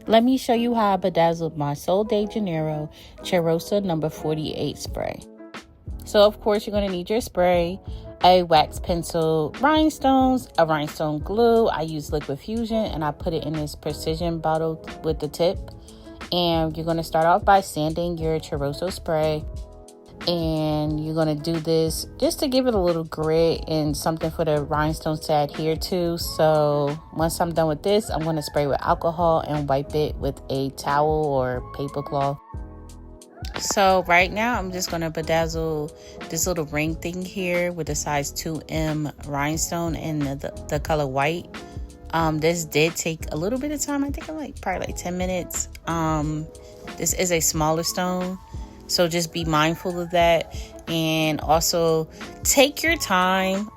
Let me show you how I bedazzled my Sol de Janeiro Cheirosa number 48 spray. So of course you're going to need your spray, a wax pencil, rhinestones, a rhinestone glue. I use liquid fusion and I put it in this precision bottle with the tip. And you're going to start off by sanding your Cheirosa spray. And you're going to do this just to give it a little grit and something for the rhinestones to adhere to. So once I'm done with this, I'm going to spray with alcohol and wipe it with a towel or paper cloth. So right now I'm just going to bedazzle this little ring thing here with a size 2M rhinestone in the color white. This did take a little bit of time. I think probably like 10 minutes. This is a smaller stone, so just be mindful of that. And also take your time.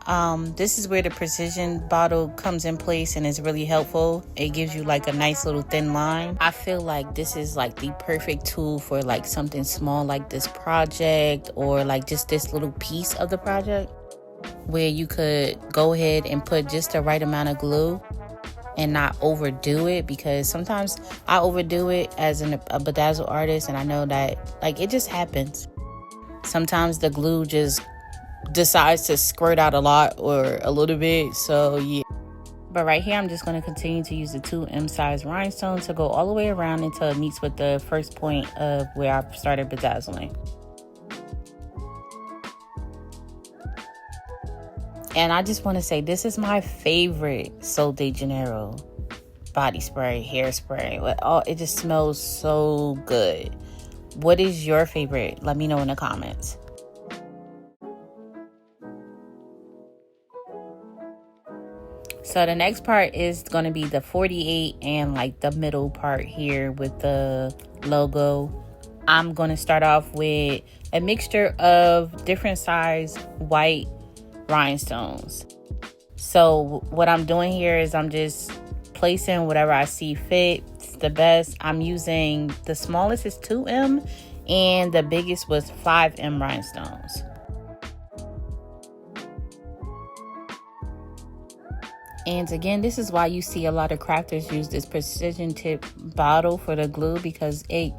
This is where the precision bottle comes in place and is really helpful. It gives you like a nice little thin line. I feel like this is like the perfect tool for like something small like this project, or like just this little piece of the project, where you could go ahead and put just the right amount of glue and not overdo it, because sometimes I overdo it as a bedazzle artist, and I know that like it just happens. Sometimes the glue just decides to squirt out a lot or a little bit, so yeah. But right here I'm just going to continue to use the 2M size rhinestone to go all the way around until it meets with the first point of where I started bedazzling. And I just want to say, this is my favorite Sol de Janeiro body spray, hairspray. It just smells so good. What is your favorite? Let me know in the comments. So the next part is going to be the 48 and like the middle part here with the logo. I'm going to start off with a mixture of different size white rhinestones. So what I'm doing here is I'm just placing whatever I see fit. It's the best. I'm using the smallest is 2M and the biggest was 5M rhinestones. And again, this is why you see a lot of crafters use this precision tip bottle for the glue, because it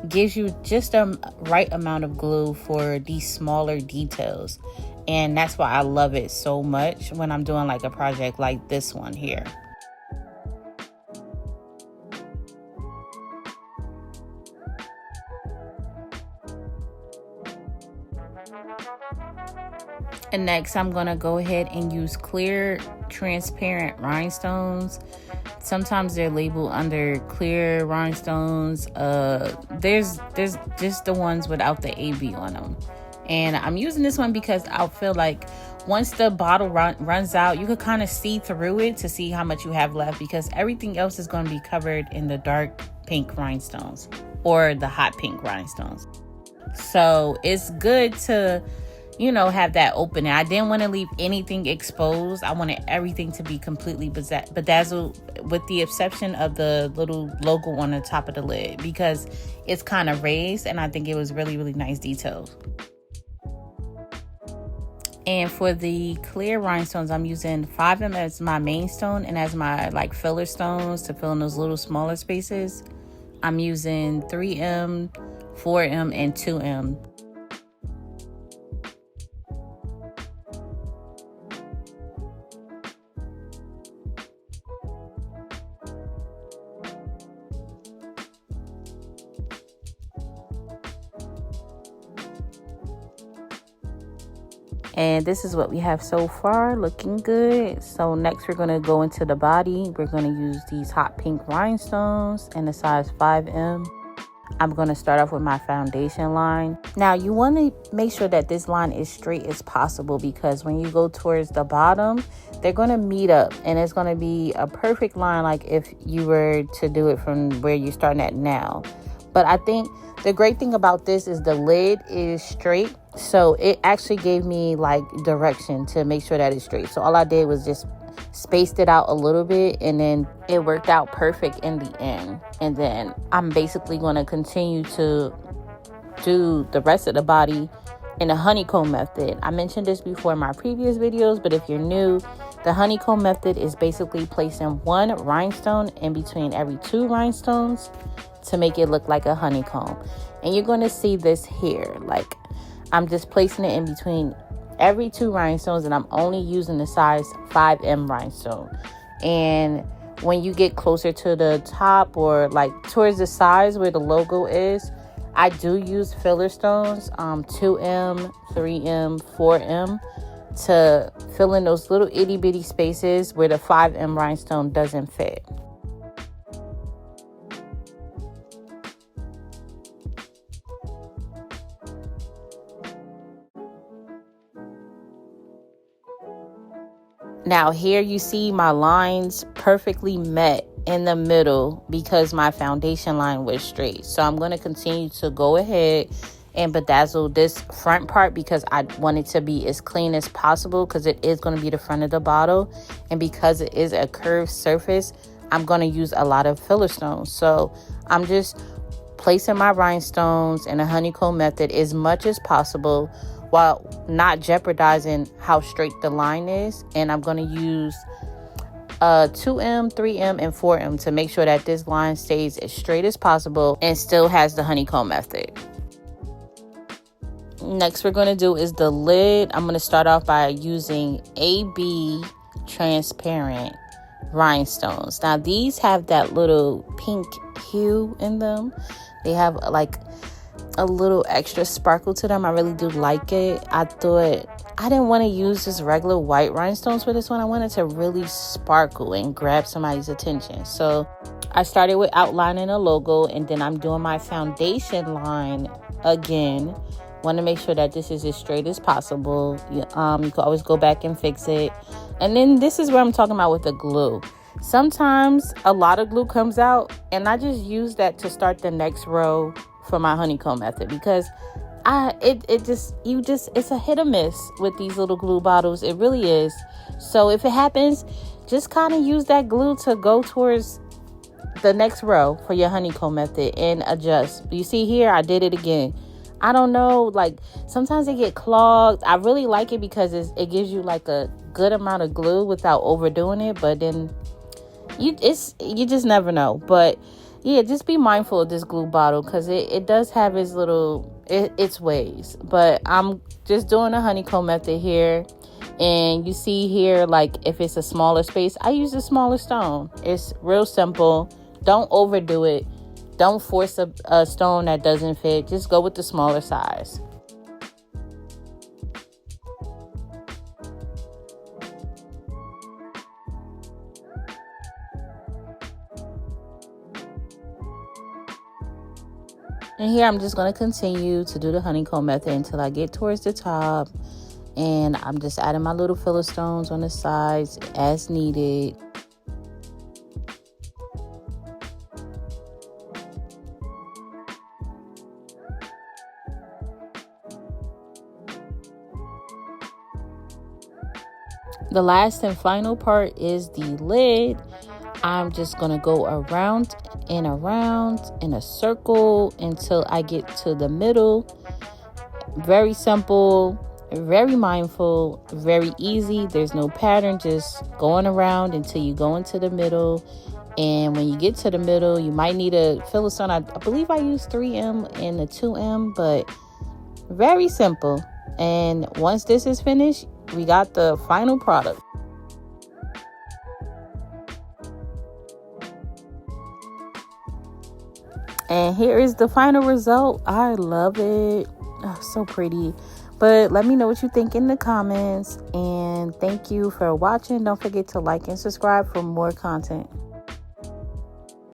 gives you just the right amount of glue for these smaller details. And that's why I love it so much when I'm doing like a project like this one here. And next I'm gonna go ahead and use clear transparent rhinestones. Sometimes they're labeled under clear rhinestones. There's just the ones without the AB on them. And I'm using this one because I feel like once the bottle runs out, you could kind of see through it to see how much you have left, because everything else is going to be covered in the dark pink rhinestones or the hot pink rhinestones. So it's good to, you know, have that opening. I didn't want to leave anything exposed. I wanted everything to be completely bedazzled, with the exception of the little logo on the top of the lid, because it's kind of raised and I think it was really, really nice details. And for the clear rhinestones, I'm using 5M as my main stone, and as my like filler stones to fill in those little smaller spaces, I'm using 3M, 4M, and 2M. And this is what we have so far, looking good. So next we're going to go into the body. We're going to use these hot pink rhinestones in the size 5M. I'm going to start off with my foundation line. Now you want to make sure that this line is straight as possible, because when you go towards the bottom, they're going to meet up and it's going to be a perfect line, like if you were to do it from where you're starting at now. But I think the great thing about this is the lid is straight, so it actually gave me like direction to make sure that it's straight. So all I did was just spaced it out a little bit, and then it worked out perfect in the end. And then I'm basically going to continue to do the rest of the body in a honeycomb method. I mentioned this before in my previous videos, but if you're new, The honeycomb method is basically placing one rhinestone in between every two rhinestones to make it look like a honeycomb. And you're going to see this here. Like, I'm just placing it in between every two rhinestones, and I'm only using the size 5M rhinestone. And when you get closer to the top, or like towards the sides where the logo is, I do use filler stones, 2M, 3M, 4M, to fill in those little itty bitty spaces where the 5M rhinestone doesn't fit. Now here you see my lines perfectly met in the middle because my foundation line was straight. So I'm going to continue to go ahead and bedazzle this front part because I want it to be as clean as possible, because it is going to be the front of the bottle. And because it is a curved surface, I'm going to use a lot of filler stones. So I'm just placing my rhinestones in a honeycomb method as much as possible while not jeopardizing how straight the line is. And I'm going to use 2M, 3M, and 4M to make sure that this line stays as straight as possible and still has the honeycomb method. Next we're going to do is the lid. I'm going to start off by using AB transparent rhinestones. Now these have that little pink hue in them. They have like a little extra sparkle to them. I really do like it. I thought I didn't want to use just regular white rhinestones for this one. I wanted to really sparkle and grab somebody's attention. So I started with outlining a logo, and then I'm doing my foundation line again. Want to make sure that this is as straight as possible. You can always go back and fix it. And then this is where I'm talking about with the glue. Sometimes a lot of glue comes out, and I just use that to start the next row for my honeycomb method, because it's a hit or miss with these little glue bottles. It really is. So if it happens, just kind of use that glue to go towards the next row for your honeycomb method and adjust. You see here, I did it again. I don't know, like sometimes they get clogged. I really like it because it gives you like a good amount of glue without overdoing it, but then you just never know. But yeah, just be mindful of this glue bottle, because it does have its ways. But I'm just doing a honeycomb method here, and you see here, like if it's a smaller space, I use a smaller stone. It's real simple. Don't overdo it. Don't force a stone that doesn't fit. Just go with the smaller size. And here I'm just going to continue to do the honeycomb method until I get towards the top. And I'm just adding my little filler stones on the sides as needed. The last and final part is the lid. I'm just going to go around and around in a circle until I get to the middle. Very simple, very mindful, very easy. There's no pattern, just going around until you go into the middle. And when you get to the middle, you might need a filler stone. I believe I used 3M and a 2M, but very simple. And once this is finished, we got the final product. And here is the final result. I love it. Oh, so pretty. But let me know what you think in the comments. And thank you for watching. Don't forget to like and subscribe for more content.